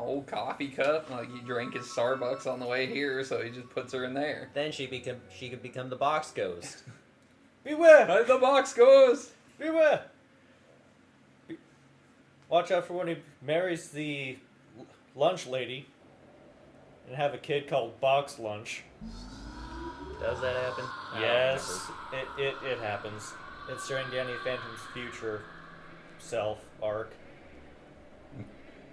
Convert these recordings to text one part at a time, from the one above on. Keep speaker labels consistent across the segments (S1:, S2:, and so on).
S1: old coffee cup. Like, he drank his Starbucks on the way here, so he just puts her in there.
S2: Then she could become the box ghost.
S3: Beware!
S1: The box ghost!
S3: Beware! Watch out for when he marries the lunch lady and have a kid called Box Lunch.
S2: Does that happen?
S3: Yes, it happens. It's during Danny Phantom's future self arc.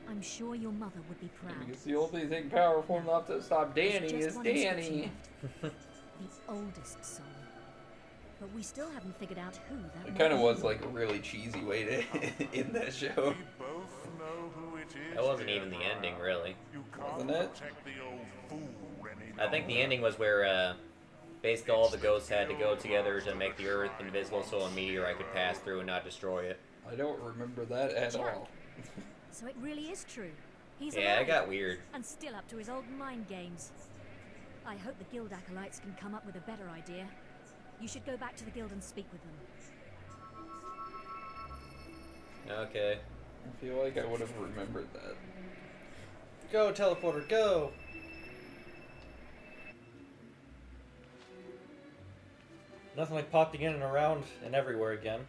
S4: I'm sure your mother would be proud.
S1: Because the only thing powerful enough to stop Danny
S4: There's
S1: is
S4: just one inscription
S1: Danny.
S4: left. The oldest soul. But we still haven't figured out who that
S1: It kind of
S4: might
S1: was
S4: be.
S1: like a really cheesy way to end that show.
S5: We both know who it is.
S2: That wasn't even the ending, really.
S5: You can't
S1: Wasn't it?
S5: protect the old fool any
S2: I think the
S5: longer.
S2: ending was where basically all the ghosts had to go together to make the Earth invisible so a meteorite could pass through and not destroy it.
S1: I don't remember that at all.
S4: So it really is true. He's
S2: Yeah,
S4: alive
S2: it got weird.
S4: and still up to his old mind games. I hope the guild acolytes can come up with a better idea. You should go back to the guild and speak with them.
S2: Okay.
S1: I feel like I would have remembered that.
S3: Go, teleporter, go! Nothing like popping in and around and everywhere again.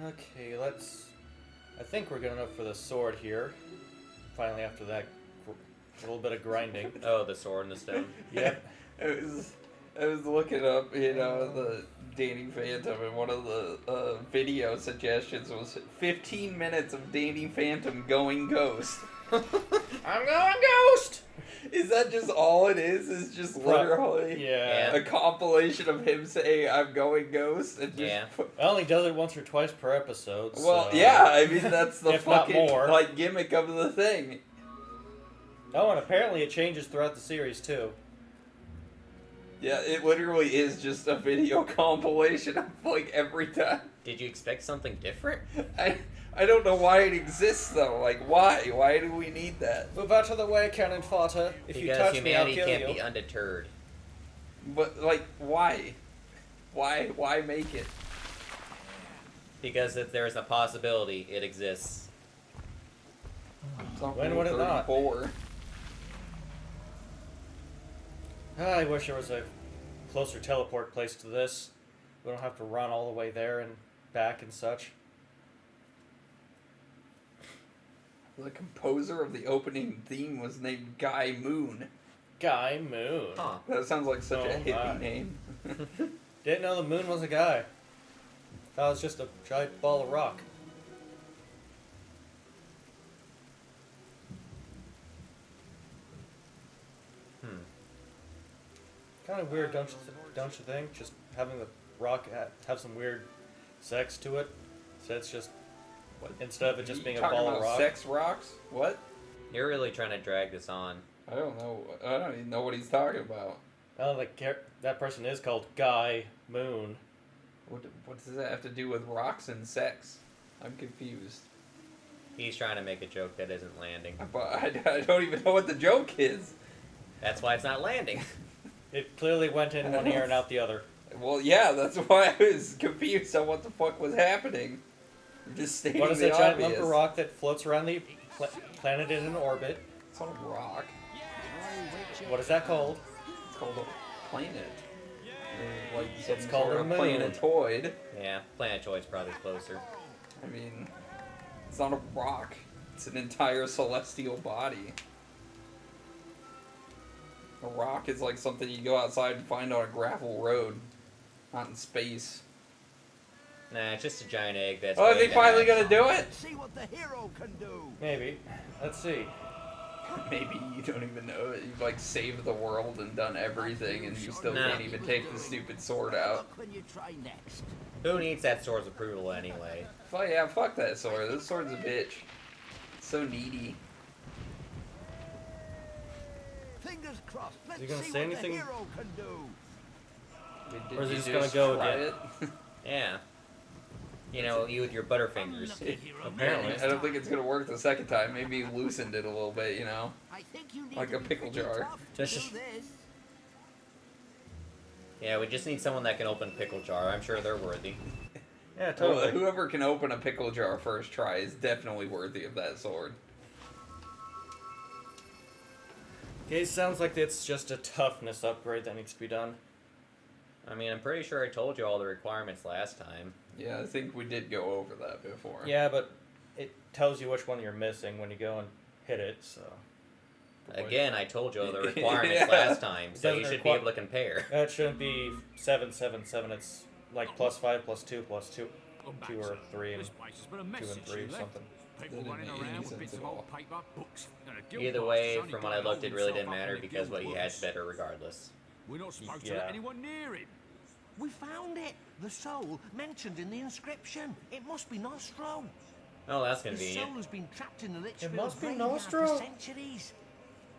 S3: Okay, I think we're good enough for the sword here. Finally, after that little bit of grinding.
S2: Oh, the sword and the stone.
S3: Yep.
S1: I was looking up, the Danny Phantom, and one of the video suggestions was 15 minutes of Danny Phantom going ghost.
S3: I'm going ghost!
S1: Is that just all it is? Is just literally
S3: Yeah.
S1: a compilation of him saying, I'm going ghost? And just
S2: Yeah.
S3: I only does it once or twice per episode.
S1: Well,
S3: so-
S1: yeah, I mean, that's the
S3: If not
S1: fucking,
S3: more.
S1: like, gimmick of the thing.
S3: Oh, and apparently it changes throughout the series, too.
S1: Yeah, it literally is just a video compilation of, like, every time.
S2: Did you expect something different?
S1: I don't know why it exists, though. Like, why? Why do we need that?
S3: Move out of the way, cannon fodder. If you
S2: Because
S3: touch me, I'll
S2: humanity
S3: kill
S2: can't
S3: you.
S2: be undeterred.
S1: But, like, why? Why make it?
S2: Because if there's a possibility, it exists.
S3: When would it not?
S1: 34.
S3: I wish there was a closer teleport place to this. We don't have to run all the way there and back and such.
S1: The composer of the opening theme was named Guy Moon.
S3: Guy Moon.
S2: Huh.
S1: That sounds like such a
S3: Oh,
S1: hippie
S3: my.
S1: name.
S3: Didn't know the moon was a guy. Thought it was just a giant ball of rock. Kind of weird, don't you think? Just having the rock have some weird sex to it. So it's just instead of it just
S1: You
S3: being a
S1: talking
S3: ball
S1: about
S3: of rock.
S1: sex rocks? What?
S2: You're really trying to drag this on.
S1: I don't know. I don't even know what he's talking about.
S3: Oh, that person is called Guy Moon.
S1: What does that have to do with rocks and sex? I'm confused.
S2: He's trying to make a joke that isn't landing.
S1: But I don't even know what the joke is.
S2: That's why it's not landing.
S3: It clearly went in one ear and out the other.
S1: Well, yeah, that's why I was confused on what the fuck was happening. I'm just stating
S3: What is
S1: the
S3: that giant
S1: obvious.
S3: lump of rock that floats around the planet in an orbit?
S1: It's not a rock.
S3: What is that called?
S1: It's called a planet. Or like some
S3: It's called
S1: sort
S3: a
S1: of
S3: moon.
S1: planetoid.
S2: Yeah, planetoid's probably closer.
S1: I mean, it's not a rock. It's an entire celestial body. A rock is like something you go outside and find on a gravel road, not in space.
S2: Nah, it's just a giant egg that's...
S1: Oh, is he
S2: waiting to
S1: finally
S2: hatch.
S1: gonna do it?
S6: See what the hero can do.
S3: Maybe. Let's see.
S1: Maybe you don't even know that you've like saved the world and done everything, and you still
S2: No.
S1: can't even take the stupid sword out.
S6: Look when you try next.
S2: Who needs that sword's approval anyway?
S1: Fuck yeah, fuck that sword. This sword's a bitch. It's so needy.
S6: Fingers crossed. Let's
S3: he gonna
S6: see
S3: say
S6: what
S3: anything?
S6: the hero can do.
S1: Did
S3: Or is he
S1: you
S3: just gonna go
S1: try
S3: again?
S1: it?
S2: Yeah. You know, you with your butterfingers.
S3: Apparently.
S1: I don't think it's gonna work the second time. Maybe he loosened it a little bit, you know?
S6: I think you need
S1: Like
S6: to
S1: a
S6: be
S1: pickle
S6: pretty
S1: jar.
S6: tough to
S3: Just-
S6: do this.
S2: Yeah, we just need someone that can open a pickle jar. I'm sure they're worthy.
S3: Yeah,
S1: Well,
S3: totally.
S1: whoever can open a pickle jar first try is definitely worthy of that sword.
S3: Okay, sounds like it's just a toughness upgrade that needs to be done.
S2: I mean, I'm pretty sure I told you all the requirements last time.
S1: Yeah, I think we did go over that before.
S3: Yeah, but it tells you which one you're missing when you go and hit it, so...
S2: Again, I told you all the requirements
S1: Yeah.
S2: last time, so
S3: Doesn't
S2: you should be
S3: require-
S2: able to compare.
S3: That shouldn't be 777, it's like +5, +2, +2. 2 or 3 and 2 and 3 or something.
S5: People running around with bits of old paper, books, and a guild
S2: Either
S5: boss
S2: way,
S5: that's only
S2: from
S5: got
S2: what I
S5: to
S2: looked, it
S5: hold
S2: really
S5: himself
S2: didn't
S5: up
S2: matter
S5: in the
S2: because what
S5: guild
S2: he had's
S5: books.
S2: better regardless.
S5: We're not supposed to
S3: Yeah.
S5: let anyone near him.
S6: We found it. The soul mentioned in the inscription. It must be Nostro.
S2: Oh, that's
S6: His
S2: convenient.
S6: soul has been trapped in the Litchfield
S3: must be
S6: graveyard
S3: Nostro.
S6: for centuries.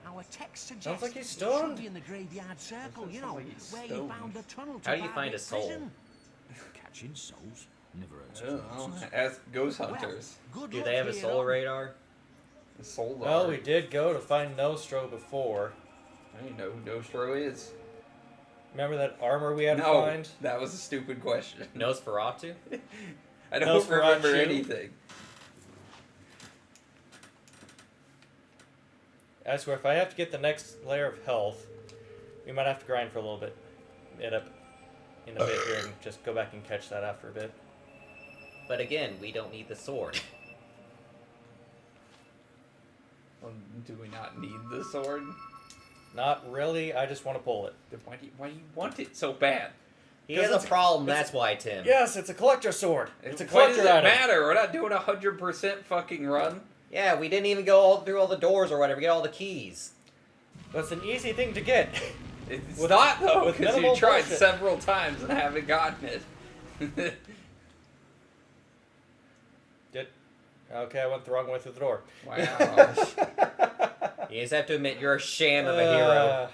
S6: Our text suggests
S3: like he's
S6: it should
S3: stoned.
S6: be in the graveyard circle,
S1: Doesn't
S6: you
S1: sound
S6: know,
S1: like he's
S6: where you
S1: stoned.
S6: found the tunnel to
S2: How do you find a
S6: Barwick
S2: soul?
S6: prison.
S5: Catching souls. Never heard
S1: I
S5: such
S1: don't know.
S5: nonsense.
S1: Ask Ghost
S6: Well,
S1: Hunters.
S6: good
S2: Do
S6: luck,
S2: they have a
S6: hero.
S2: soul radar?
S1: Soul
S3: Well, we did go to find Nostro before.
S1: I don't know who Nostro is.
S3: Remember that armor we had to
S1: No,
S3: find?
S1: that was a stupid question.
S2: Nosferatu?
S1: I don't remember
S3: Nosferatu?
S1: anything.
S3: I swear, if I have to get the next layer of health, we might have to grind for a little bit. In a bit here and just go back and catch that after a bit.
S2: But again, we don't need the sword.
S1: Well, do we not need the sword?
S3: Not really, I just want to pull it.
S1: Then why do you want it so bad?
S2: He
S3: 'Cause
S2: has a
S3: it's-
S2: problem,
S3: it's-
S2: that's why, Tim.
S3: Yes, it's a collector sword! It's a
S1: Why does
S3: collector
S1: it
S3: item!
S1: matter? We're not doing 100% fucking run.
S2: Yeah, we didn't even go through all the doors or whatever, get all the keys.
S3: That's an easy thing to get.
S1: It's
S3: With-
S1: not, though,
S3: with
S1: because you
S3: minimal
S1: tried
S3: bullshit.
S1: several times and haven't gotten it.
S3: Okay, I went the wrong way through the door.
S1: Wow.
S2: You just have to admit you're a sham of a hero.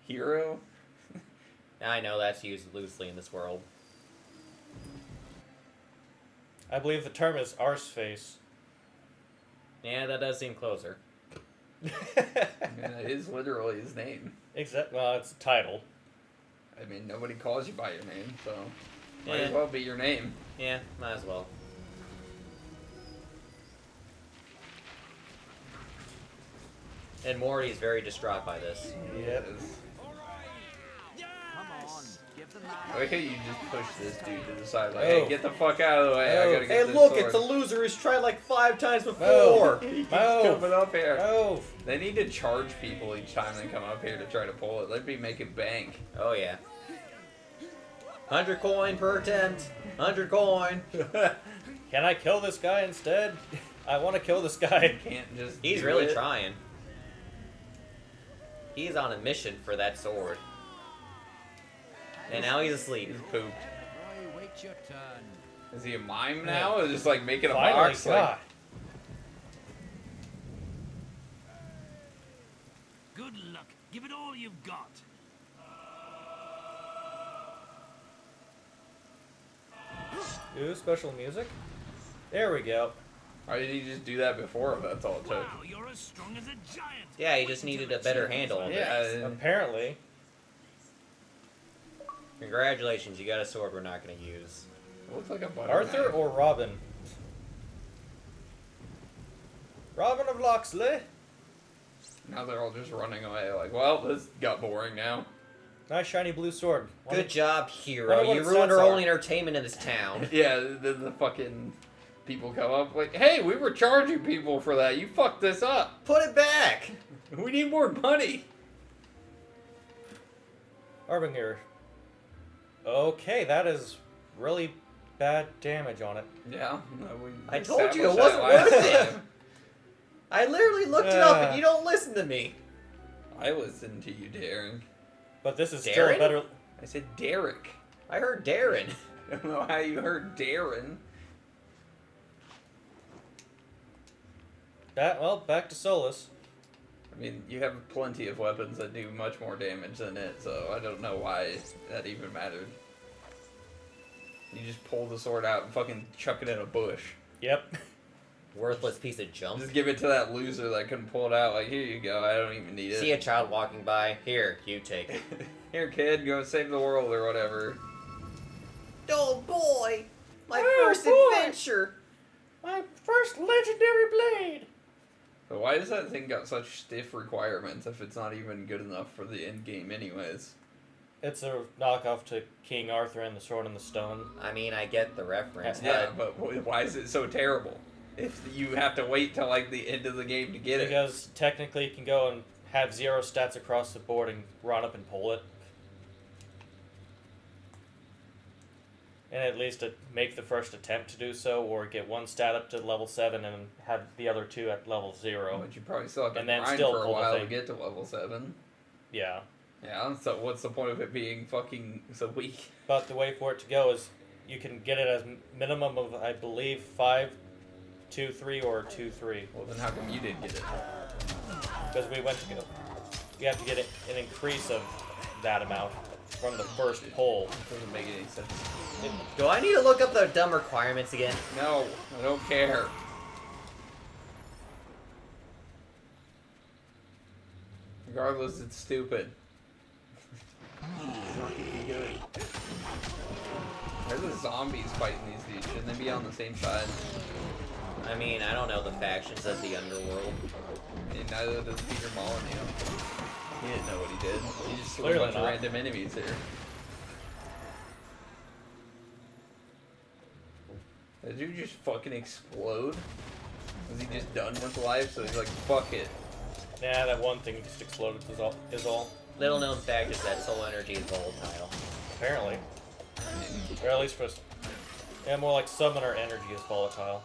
S1: Hero?
S2: I know that's used loosely in this world.
S3: I believe the term is arseface.
S2: Yeah, that does seem closer.
S1: Yeah, it is literally his name.
S3: Well, it's a title.
S1: I mean, nobody calls you by your name, so might
S2: Yeah.
S1: as well be your name.
S2: Yeah, might as well. And Morty's very distraught by this.
S3: Yep.
S1: Yes.
S6: Come on, give them that.
S1: I like how you just push this dude to the side, like,
S3: Oh.
S1: hey, get the fuck out of the way, I
S3: Oh.
S1: gotta get
S2: Hey,
S1: this
S2: look,
S1: sword.
S2: it's a loser who's tried like 5 times
S3: Move.
S2: before.
S1: He keeps
S3: Move.
S1: coming up here.
S3: Oh!
S1: They need to charge people each time they come up here to try to pull it. They'd be making bank.
S2: Oh, yeah. 100 coin per attempt. 100 coin.
S3: Can I kill this guy instead? I want to kill this guy.
S1: Can't just
S2: He's
S1: do
S2: really
S1: it.
S2: trying. He's on a mission for that sword. And now he's asleep.
S1: He's pooped.
S6: Roy, wait your turn.
S1: Is he a mime now? Or just like making a
S3: Finally,
S1: box?
S3: God.
S1: Like,
S6: Good luck. Give it all you've got.
S3: Ooh, special music. There we go.
S1: why did he just do that before? That's all it took.
S6: Wow, you're as strong as a giant.
S2: Yeah, he just needed a better handle on this.
S1: Yeah.
S3: Apparently.
S2: Congratulations, you got a sword we're not going to use.
S1: It looks like a butter
S3: Arthur
S1: knife.
S3: or Robin? Robin of Locksley.
S1: Now they're all just running away. Like, well, this got boring now.
S3: Nice shiny blue sword.
S2: Good job, hero.
S3: wonder what
S2: You
S3: its
S2: ruined
S3: stats
S2: our
S3: are.
S2: only entertainment in this town.
S1: Yeah, the fucking people come up like, hey, we were charging people for that. You fucked this up.
S2: Put it back!
S1: We need more money.
S3: Harbinger. Okay, that is really bad damage on it.
S1: Yeah. No,
S2: I told you it
S1: established
S2: wasn't
S1: that last
S2: worth it.
S1: time.
S2: I literally looked it up and you don't listen to me.
S1: I listened to you, Darren.
S3: But this is still
S2: Darren?
S3: a better...
S1: I said Derek.
S2: I heard Darren.
S1: I don't know how you heard Darren.
S3: Back to Solus.
S1: I mean, you have plenty of weapons that do much more damage than it, so I don't know why that even mattered. You just pull the sword out and fucking chuck it in a bush.
S3: Yep.
S2: Worthless piece of junk.
S1: Just give it to that loser that couldn't pull it out. Like, here you go. I don't even need it.
S2: See a child walking by. Here, you take it.
S1: Here, kid, go save the world or whatever.
S2: Oh boy! My
S3: Oh,
S2: first
S3: boy.
S2: adventure!
S3: My first legendary blade.
S1: But why does that thing got such stiff requirements if it's not even good enough for the end game anyways?
S3: It's a knockoff to King Arthur and the Sword in the Stone.
S2: I mean, I get the reference,
S1: Yeah, but why is it so terrible? If you have to wait till like the end of the game to get it.
S3: Because technically you can go and have 0 stats across the board and run up and pull it. And at least make the first attempt to do so, or get 1 stat up to level 7 and have the other 2 at level 0.
S1: But you probably still have to
S3: And then
S1: grind
S3: still
S1: for a
S3: pull the
S1: while to
S3: thing.
S1: get to level 7.
S3: Yeah.
S1: Yeah, so what's the point of it being fucking so weak?
S3: But the way for it to go is you can get it as minimum of, I believe, 5, 2, 3, or 2, 3.
S1: Well, then how come you didn't get it?
S3: Because we went to go. You have to get an increase of that amount from the first pull.
S1: Doesn't make any sense.
S2: Do I need to look up the dumb requirements again?
S1: No, I don't care. Regardless, it's stupid. It's not even good. Why are the zombies fighting these dudes? Shouldn't they be on the same side?
S2: I mean, I don't know the factions of the underworld.
S1: And neither does Peter Molyneux. He didn't know what he did. He just threw a
S3: Clearly
S1: bunch of
S3: not.
S1: random enemies here. Did dude just fucking explode? Was he just done with life? So he's like, fuck it.
S3: Nah, that one thing just exploded is all.
S2: Little known fact is that soul energy is volatile.
S3: Apparently. Or at least for... Yeah, more like summoner energy is volatile.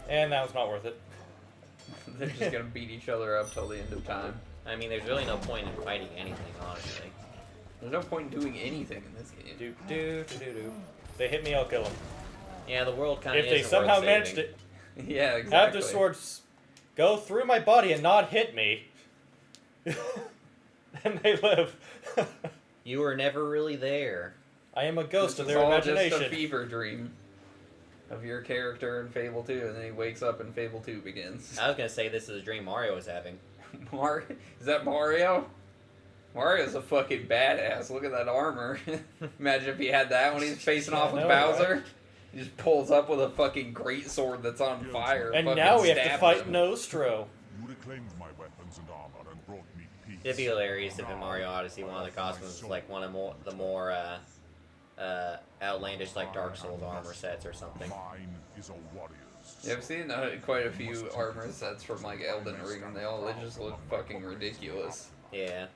S3: And that was not worth it.
S1: They're just gonna beat each other up till the end of time.
S2: I mean, there's really no point in fighting anything, honestly.
S1: There's no point in doing anything in this game.
S3: Do. If they hit me, I'll kill them.
S2: Yeah, the world kind of
S3: If they
S2: isn't
S3: somehow
S2: worth
S3: managed
S2: saving.
S3: it,
S1: Yeah, exactly.
S3: have the swords go through my body and not hit me, and they live.
S2: You were never really there.
S3: I am a ghost of
S1: This
S3: their
S1: is all
S3: imagination.
S1: just a fever dream of your character in Fable 2, and then he wakes up and Fable 2 begins.
S2: I was gonna say this is a dream Mario was having.
S1: Is that Mario? Mario's a fucking badass. Look at that armor. Imagine if he had that when he's facing off with
S3: I know,
S1: Bowser.
S3: right?
S1: He just pulls up with a fucking great sword that's on fire.
S3: And
S1: fucking
S3: now we have to
S1: stabs
S3: fight
S1: him.
S3: Nostro.
S7: You reclaimed my weapons and armor and brought me peace.
S2: It'd be hilarious if in Mario Odyssey one of the costumes was like one of the more outlandish like Dark Souls armor sets or something.
S7: Mine is a warrior's.
S1: Yeah, I've seen quite a few armor sets from like Elden Ring, and they just look fucking ridiculous.
S2: Yeah.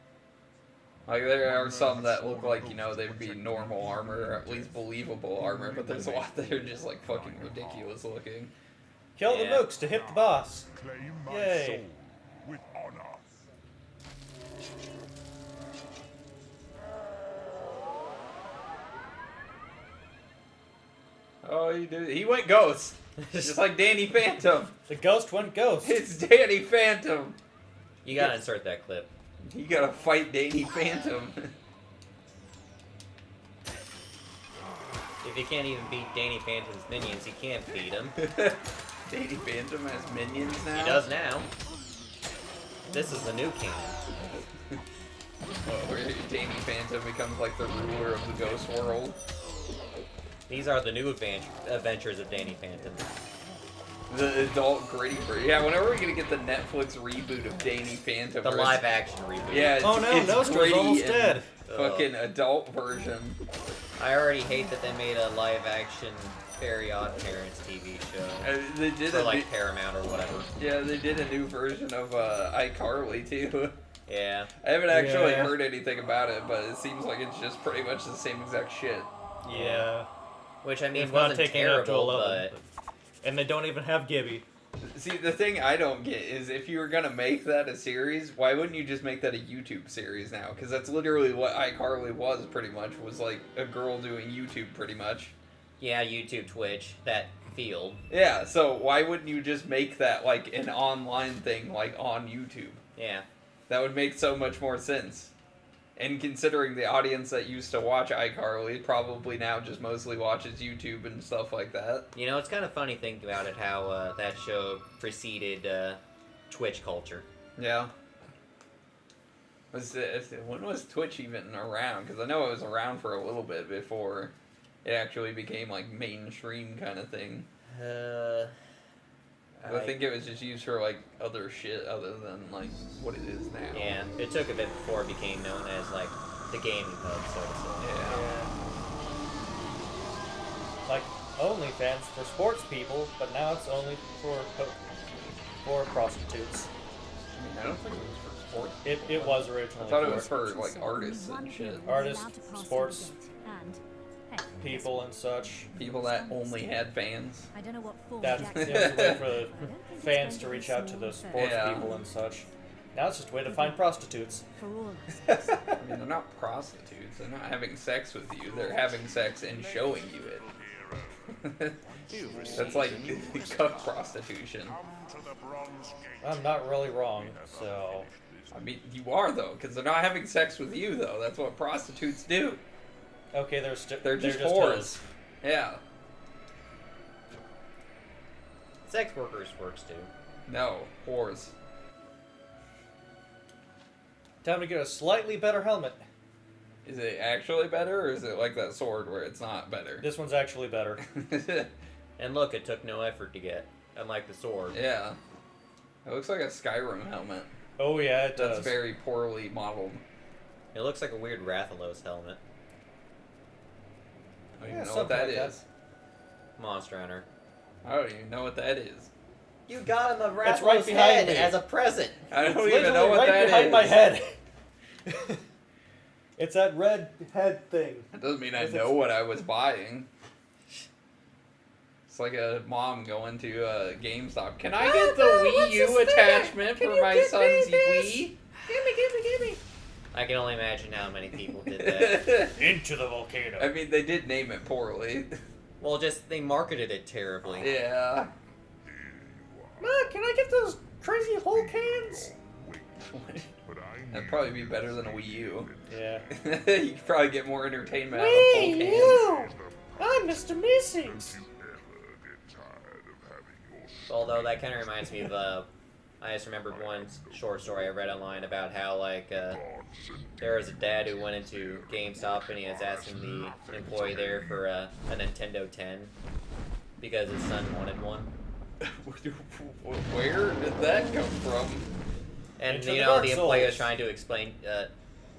S1: Like there are some that look like, you know, they'd be normal armor, or at least believable armor, but there's a lot that are just like fucking ridiculous looking.
S3: Kill
S2: Yeah.
S3: the mooks to hit the boss.
S7: Claim my
S3: Yay.
S7: soul with honor.
S1: Oh, he went ghost, just like Danny Phantom.
S3: The ghost went ghost.
S1: It's Danny Phantom.
S2: You gotta insert that clip.
S1: You gotta fight Danny Phantom.
S2: If you can't even beat Danny Phantom's minions, you can't beat him.
S1: Danny Phantom has minions now.
S2: He does now. This is the new canon.
S1: Oh, where Danny Phantom becomes like the ruler of the ghost world.
S2: These are the new adventures of Danny Phantom.
S1: The adult gritty version. Yeah, whenever we're gonna get the Netflix reboot of Danny Phantom.
S2: The
S1: where
S2: live
S1: it's-
S2: action reboot.
S1: Yeah, it's,
S3: Oh no,
S1: it's
S3: Nostro's
S1: gritty
S3: almost
S1: and
S3: dead.
S1: Fucking adult version.
S2: I already hate that they made a live action Fairy Odd Parents TV show.
S1: They did
S2: For
S1: a
S2: like Paramount or whatever.
S1: yeah, they did a new version of iCarly too.
S2: Yeah.
S1: I haven't actually
S3: Yeah.
S1: heard anything about it, but it seems like it's just pretty much the same exact shit.
S3: Yeah.
S2: Which I mean
S3: If not
S2: wasn't
S3: taking it up to
S2: terrible,
S3: 11.
S2: but
S3: And they don't even have Gibby.
S1: See, the thing I don't get is if you were gonna make that a series, why wouldn't you just make that a YouTube series now? Because that's literally what iCarly was, pretty much. Was like a girl doing YouTube, pretty much.
S2: yeah, YouTube, Twitch, that field.
S1: Yeah. So why wouldn't you just make that like an online thing, like on YouTube?
S2: Yeah.
S1: That would make so much more sense. And considering the audience that used to watch iCarly probably now just mostly watches YouTube and stuff like that.
S2: You know, it's kind of funny thinking about it how that show preceded Twitch culture.
S1: Yeah. When was Twitch even around? Because I know it was around for a little bit before it actually became like mainstream kind of thing. I think it was just used for like other shit other than like what it is now.
S2: Yeah, it took a bit before it became known as like the gaming hub, so to say.
S1: Yeah.
S3: Like OnlyFans for sports people, but now it's only for prostitutes.
S1: I mean, I don't think it was for sports.
S3: It was originally.
S1: I thought it was for like artists and shit.
S3: Artists, sports, people and such.
S1: People that only had fans.
S4: I don't know what form
S3: That's
S4: Jack-
S3: it was a way for the fans to reach out to the sports
S1: Yeah.
S3: people and such. Now it's just a way to find prostitutes.
S4: for all of us.
S1: I mean, they're not prostitutes. They're not having sex with you. They're having sex and showing you it. That's like cuck prostitution.
S3: I'm not really wrong, so
S1: I mean, you are though, because they're not having sex with you though. That's what prostitutes do.
S3: okay,
S1: They're just whores.
S3: hoes.
S1: Yeah.
S2: Sex workers works too.
S1: No, whores.
S3: Time to get a slightly better helmet.
S1: Is it actually better, or is it like that sword where it's not better?
S3: This one's actually better.
S2: And look, it took no effort to get, unlike the sword.
S1: Yeah. It looks like a Skyrim helmet.
S3: Oh yeah, it does.
S1: That's very poorly modeled.
S2: It looks like a weird Rathalos helmet.
S1: I don't
S3: Yeah,
S1: even know what
S3: something
S1: that
S3: like that.
S1: is.
S2: Monster Hunter.
S1: I don't even know what that is.
S2: You got him a
S3: It's right
S2: Rathalos
S3: behind
S2: head
S3: me.
S2: as a present.
S1: I don't
S3: It's
S1: even know
S3: literally
S1: what
S3: right
S1: that
S3: behind
S1: is.
S3: my head. It's that red head thing.
S1: That doesn't mean I
S3: With
S1: know
S3: its-
S1: what I was buying. It's like a mom going to GameStop. Can I get the Wii U attachment for my son's Wii?
S2: Gimme. I can only imagine how many people did that.
S3: Into the volcano.
S1: I mean, they did name it poorly.
S2: Well, just they marketed it terribly.
S1: Yeah.
S3: Ma, can I get those crazy whole cans?
S1: That'd probably be better than a Wii U.
S3: Yeah.
S1: You could probably get more entertainment out of full cans.
S3: I'm Mr. Missings.
S2: Although that kind of reminds me of, I just remembered one short story I read online about how, like, there was a dad who went into GameStop and he was asking the employee there for a Nintendo 10 because his son wanted one.
S1: Where did that come from?
S2: And,
S3: Into
S2: you
S3: the
S2: know,
S3: Dark
S2: the employee was
S3: Souls.
S2: trying to explain,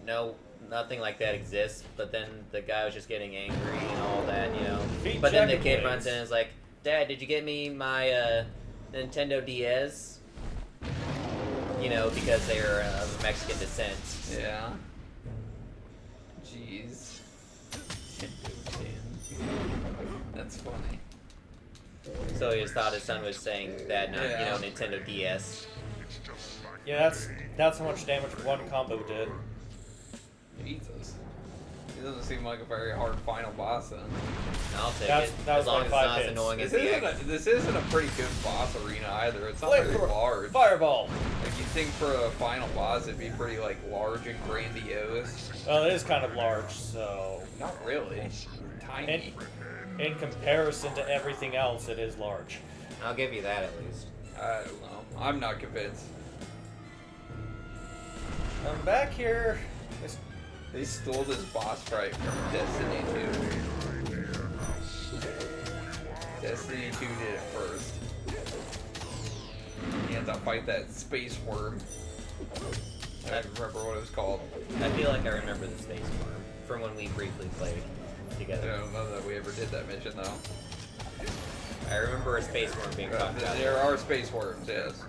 S2: no, nothing like that exists, but then the guy was just getting angry and all that, you know.
S3: Feed
S2: But then the
S3: Jack
S2: kid
S3: and
S2: runs in and is like, Dad, did you get me my Nintendo DS? You know, because they're of Mexican descent.
S1: Yeah. Jeez. That's funny.
S2: So he just thought his son was saying that, not,
S1: Yeah.
S2: you know, Nintendo DS.
S3: Yeah, that's how much damage one combo did.
S1: Jesus. He doesn't seem like a very hard final boss then.
S2: I'll take
S3: That
S2: it.
S3: was
S2: As long
S3: like
S2: as it's
S3: 5
S2: not as
S3: hits.
S2: annoying as
S1: This isn't a pretty good boss arena either. It's not very large.
S3: Fireball.
S1: Like you'd think for a final boss it'd be pretty like large and grandiose.
S3: Well, it is kind of large, so
S1: Not really. Tiny.
S3: in comparison to everything else, it is large.
S2: I'll give you that at least.
S1: I don't know. I'm not convinced.
S3: I'm back here.
S1: They stole this boss fight from Destiny 2. Destiny 2 did it first. You have to fight that space worm. I don't remember what it was called.
S2: I feel like I remember the Space Worm from when we briefly played
S1: I
S2: together.
S1: don't know that we ever did that mission though.
S2: I remember a Space Worm being talked about.
S1: There are space worms, yes.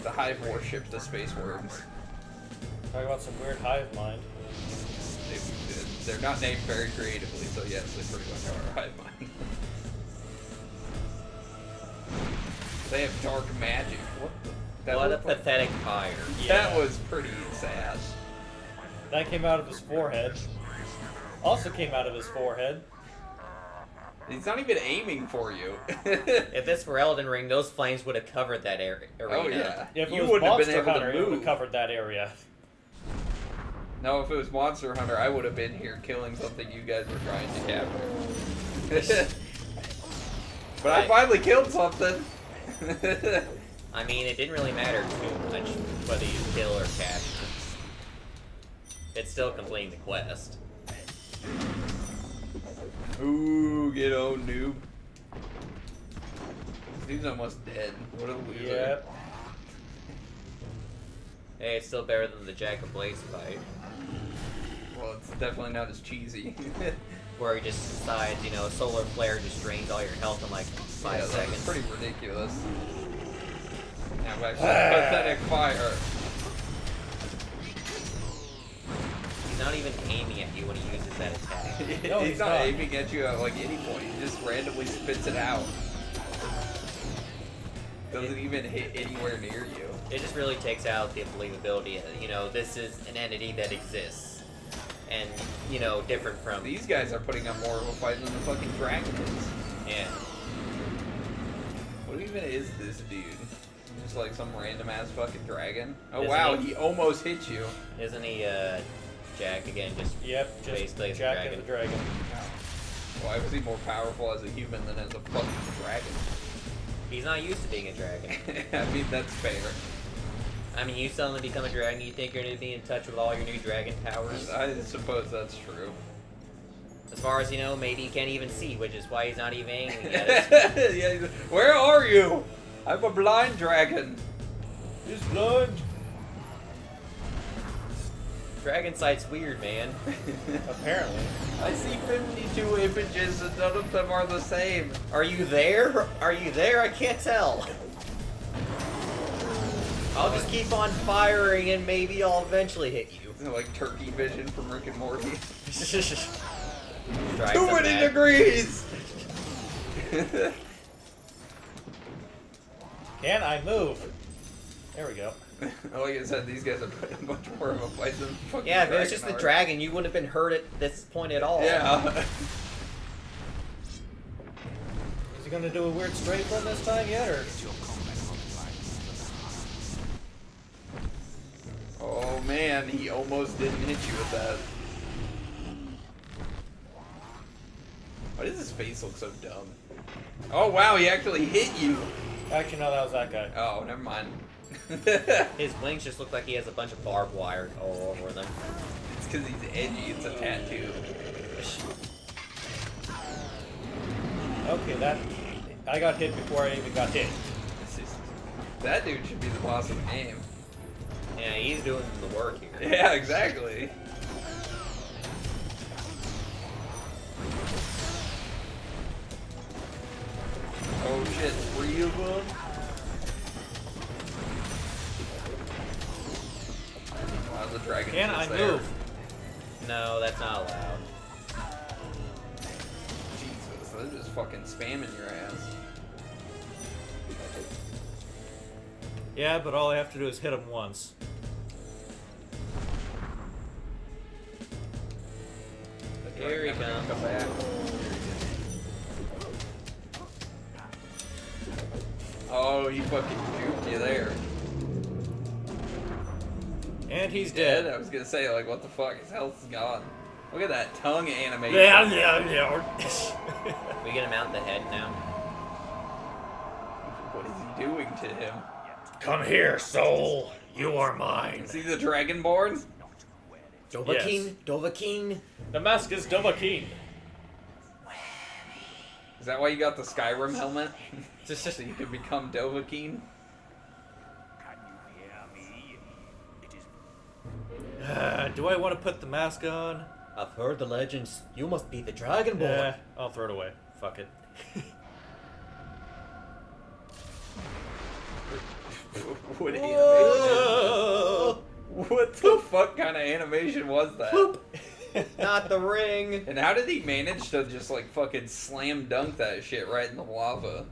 S1: The Hive worships the space worms.
S3: Talk about some weird hive mind.
S1: They're not named very creatively, so yes, they pretty much are Hive mind. They have dark magic. What the? That
S2: What a
S1: looked like-
S2: pathetic fire.
S1: That was pretty sad.
S3: That came out of his forehead. Also came out of his forehead.
S1: He's not even aiming for you.
S2: If this were Elden Ring, those flames would have covered that arena.
S1: Oh yeah.
S3: If it
S1: You
S3: was
S1: wouldn't have been
S3: Monster
S1: able
S3: Hunter,
S1: to
S3: it would have
S1: move.
S3: covered that area.
S1: No, if it was Monster Hunter, I would have been here killing something you guys were trying to capture. But I finally killed something.
S2: I mean, it didn't really matter too much whether you kill or capture. It's still completing the quest.
S1: Ooh, get old noob. He's Dude's almost dead. What a loser.
S3: Yep.
S2: Hey, it's still better than the Jack and Blaze fight,
S1: Well, it's definitely not as cheesy.
S2: where he just decides, you know, a solar flare just drains all your health in like 5
S1: yeah,
S2: seconds.
S1: that's pretty ridiculous. Now back to pathetic fire.
S2: He's not even aiming at you when he uses that attack.
S3: No,
S1: he's
S3: he's
S1: not
S3: not.
S1: aiming at you at like any point. He just randomly spits it out. Doesn't even hit anywhere near you.
S2: It just really takes out the believability. You know, this is an entity that exists, and you know, different from
S1: These guys are putting up more of a fight than the fucking dragon is.
S2: yeah.
S1: What even is this dude? Just like some random ass fucking dragon? Oh
S2: Isn't
S1: wow,
S2: he-
S1: he almost hit you.
S2: Isn't he Jack again? Just
S3: Yep, just
S2: basically as a
S3: Jack
S2: dragon.
S3: and the Dragon.
S1: Why was he more powerful as a human than as a fucking dragon?
S2: He's not used to being a dragon.
S1: I mean, that's fair.
S2: I mean, you suddenly become a dragon, you think you're gonna be in touch with all your new dragon powers.
S1: I suppose that's true.
S2: As far as you know, maybe he can't even see, which is why he's not even aiming at us.
S1: Yeah, where are you? I'm a blind dragon.
S3: He's blind.
S2: Dragon sight's weird, man.
S3: Apparently.
S1: I see 52 images and none of them are the same.
S2: Are you there? Are you there? I can't tell. I'll just keep on firing and maybe I'll eventually hit you.
S1: Like turkey vision from Rick and Morty.
S2: Try
S1: Too
S2: some
S1: many
S2: that.
S1: degrees!
S3: Can I move? There we go.
S1: Like I said, these guys are putting much more of a fight than fucking
S2: Yeah, if it was
S1: dragon
S2: just the
S1: are.
S2: dragon, you wouldn't have been hurt at this point at all.
S1: Yeah.
S3: Is he gonna do a weird strafe run this time yet, or?
S1: Oh man, he almost didn't hit you with that. Why does his face look so dumb? Oh wow, he actually hit you!
S3: Actually, no, that was that guy.
S1: Oh, never mind.
S2: His wings just look like he has a bunch of barbed wire all over them.
S1: It's because he's edgy, it's a tattoo.
S3: Okay, that. I got hit before I even got hit.
S1: It's just, that dude should be the boss of the game.
S2: Yeah, he's doing the work here.
S1: Yeah, exactly. Oh shit, 3 of them? Wow, the dragon
S3: Can
S1: is
S3: I
S1: there.
S3: move?
S2: No, that's not allowed.
S1: Jesus, they're just fucking spamming your ass.
S3: Yeah, but all I have to do is hit him once.
S1: The
S2: Here he
S1: dragon never
S2: comes.
S1: Come back. Oh, he fucking juked you there.
S3: And he's
S1: Dead?
S3: dead.
S1: I was gonna say, like, what the fuck? His health's gone. Look at that tongue animation.
S2: We get him out in the head now.
S1: What is he doing to him?
S3: Come here, soul. You are mine.
S1: Is he the Dragonborn?
S2: Dovahkiin,
S3: Yes.
S2: Dovahkiin.
S3: The mask is Dovahkiin.
S1: Is that why you got the Skyrim helmet? Just so you could become Dovahkiin?
S3: Do I want to put the mask on?
S2: I've heard the legends. You must be the Dragonborn.
S3: Yeah, I'll throw it away. Fuck it.
S1: What animation? What the fuck kind of animation was that?
S2: Not the ring.
S1: And how did he manage to just like fucking slam dunk that shit right in the lava?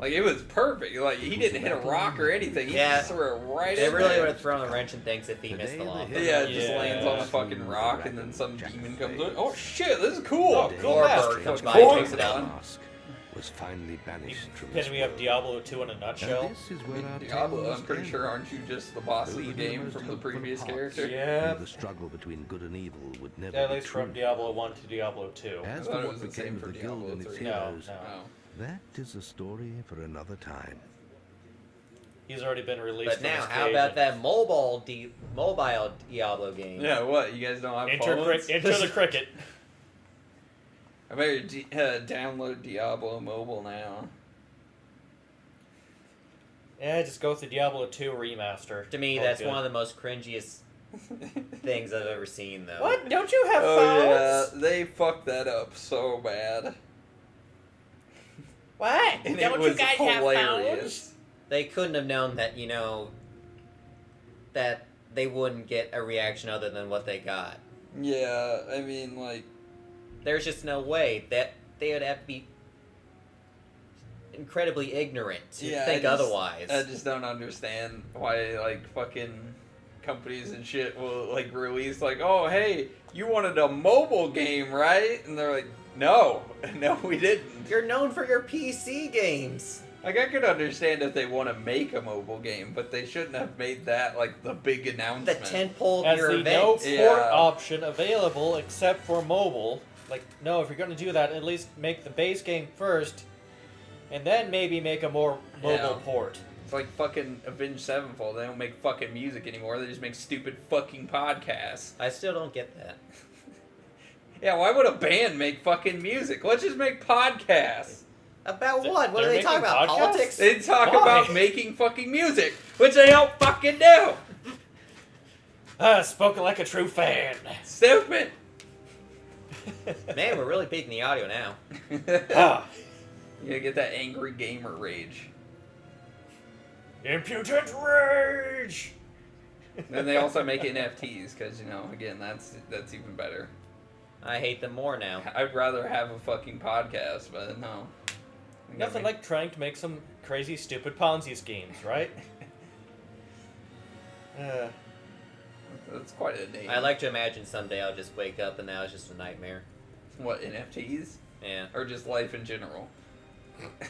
S1: Like it was perfect. Like he didn't hit a rock or anything. He
S2: Yeah.
S1: just threw it right
S2: They
S1: in
S2: really would
S1: there.
S2: have thrown a wrench in things if he missed the lava.
S1: Yeah, it just
S3: Yeah.
S1: lands on a fucking rock and then some demon comes in. Oh shit, this is cool.
S3: Oh, cool
S2: Or a
S3: mask.
S2: bird comes
S1: Fucking
S2: by and
S1: corn
S2: takes it out.
S1: on.
S8: Mask was finally banished from
S3: Epitome
S8: this
S3: of
S8: world.
S3: Diablo 2 in a
S8: And
S3: nutshell.
S8: this is where our tale
S1: Diablo,
S8: must
S1: I'm pretty
S8: end.
S1: sure, aren't you just the boss of the
S8: Those
S1: game
S8: most
S1: from the
S8: helpful
S1: previous
S8: hearts
S1: character?
S3: Yeah.
S8: knew the struggle between good and evil would never
S3: At
S8: be
S3: least
S8: true.
S3: from Diablo 1 to Diablo 2.
S8: As
S1: I
S8: for
S1: thought it
S8: what
S1: was the
S8: became
S1: same
S8: of
S1: for
S8: the guild
S1: Diablo
S8: and its
S1: 3.
S3: No,
S8: heroes,
S3: no.
S1: Oh.
S8: that is a story for another time.
S3: He's already been released.
S2: But
S3: from
S2: now,
S3: his
S2: how
S3: cage
S2: about
S3: and-
S2: that mobile Diablo game?
S1: Yeah, what? You guys don't have
S3: Enter,
S1: phones?
S3: enter the cricket.
S1: I better download Diablo mobile now.
S3: Yeah, just go with the Diablo 2 remaster.
S2: To me,
S3: Oh,
S2: that's
S3: good.
S2: one of the most cringiest things I've ever seen, though.
S3: What? Don't you have
S1: Oh
S3: phones?
S1: yeah, they fucked that up so bad.
S3: What?
S1: And
S3: Don't
S1: it
S3: you
S1: was
S3: guys have phones?
S1: hilarious.
S2: They couldn't have known that, that they wouldn't get a reaction other than what they got.
S1: Yeah, I mean, like,
S2: There's just no way that they would have to be incredibly ignorant to think otherwise.
S1: I just don't understand why, like, fucking companies and shit will, like, release, like, oh, hey, you wanted a mobile game, right? And they're like, no, we didn't.
S2: You're known for your PC games.
S1: Like, I could understand if they want to make a mobile game, but they shouldn't have made that, like, the big
S2: The
S1: announcement.
S2: tentpole of
S3: As
S2: your
S3: the
S2: event.
S3: no port
S1: Yeah.
S3: option available except for mobile. Like, no, if you're going to do that, at least make the base game first, and then maybe make a more mobile
S1: Yeah.
S3: port.
S1: It's like fucking Avenged Sevenfold. They don't make fucking music anymore. They just make stupid fucking podcasts.
S2: I still don't get that.
S1: Yeah, why would a band make fucking music? Let's just make podcasts.
S2: About what? What
S3: They're
S2: are they talking
S3: making
S2: about?
S3: podcasts?
S2: Politics?
S1: They talk
S3: Why?
S1: about making fucking music, which they don't fucking do.
S3: Spoken like a true fan.
S1: Stupid.
S2: Man, we're really peaking the audio now.
S3: Ah,
S1: You get that angry gamer rage.
S3: impudent rage!
S1: Then they also make NFTs because, again, that's even better.
S2: I hate them more now.
S1: I'd rather have a fucking podcast, but no.
S3: Nothing like trying to make some crazy, stupid Ponzi schemes, right?
S1: That's quite a name.
S2: I like to imagine someday I'll just wake up and now it's just a nightmare.
S1: What, NFTs?
S2: Yeah.
S1: Or just life in general?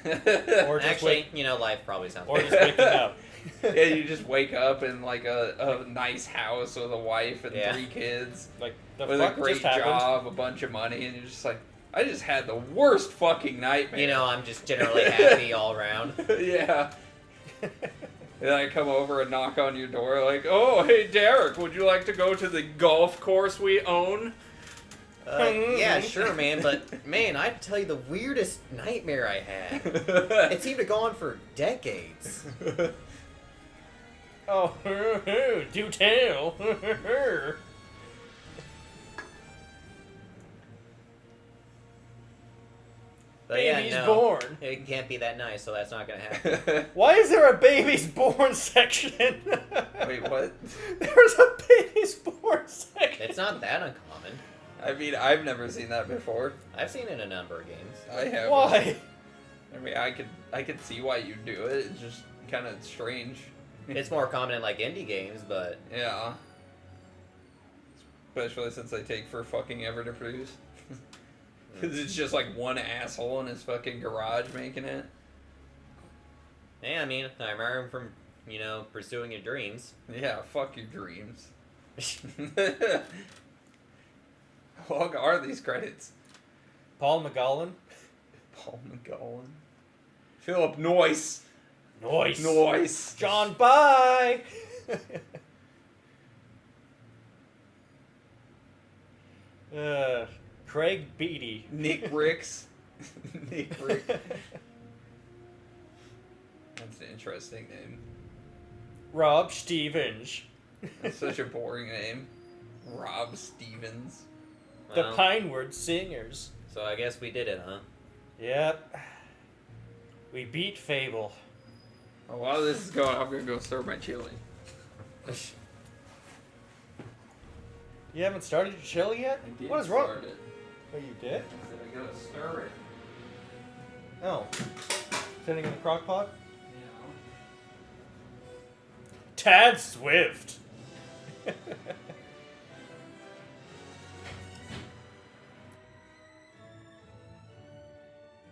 S3: Or just
S2: Actually, life probably sounds
S3: or
S2: better.
S3: just waking up.
S1: Yeah, you just wake up in like a nice house with a wife and
S2: Yeah.
S1: 3 kids,
S3: Like, the
S1: with
S3: fuck
S1: a great
S3: just happened?
S1: job, a bunch of money, and you're just like, I just had the worst fucking nightmare.
S2: I'm just generally happy all around.
S1: Yeah. And I come over and knock on your door like, oh, hey, Derek, would you like to go to the golf course we own?
S2: Yeah, sure, man, but, man, I'd tell you the weirdest nightmare I had. It seemed to go on for decades.
S3: Oh, do tell.
S2: But yeah,
S3: Baby's
S2: no,
S3: born.
S2: it can't be that nice, so that's not gonna happen.
S3: Why is there a baby's born section?
S1: Wait, what?
S3: There's a baby's born section.
S2: It's not that uncommon.
S1: I mean, I've never seen that before.
S2: I've seen it in a number of games.
S1: I have.
S3: Why?
S1: I mean, I could see why you do it. It's just kind of strange.
S2: It's more common in, like, indie games, but...
S1: Yeah. Especially since they take for fucking ever to produce. Because it's just like one asshole in his fucking garage making it.
S2: Yeah, I mean, I remember him from, pursuing your dreams.
S1: Yeah, fuck your dreams. How long are these credits?
S3: Paul McGowan.
S1: Paul McGowan. Philip Noyce.
S3: Noise.
S1: Noyce.
S3: John, bye. Craig Beatty.
S1: Nick Ricks. Nick Rick. That's an interesting name.
S3: Rob Stevens.
S1: That's such a boring name. Rob Stevens.
S3: The
S2: Well,
S3: Pinewood Singers.
S2: so I guess we did it, huh?
S3: Yep. We beat Fable.
S1: Oh, while this is going, I'm gonna go serve my chili.
S3: You haven't started your chili yet? What is wrong?
S1: It.
S3: Oh, you did?
S1: I said I gotta stir it.
S3: Oh. Sitting in the crock pot?
S1: Yeah.
S3: Tad Swift.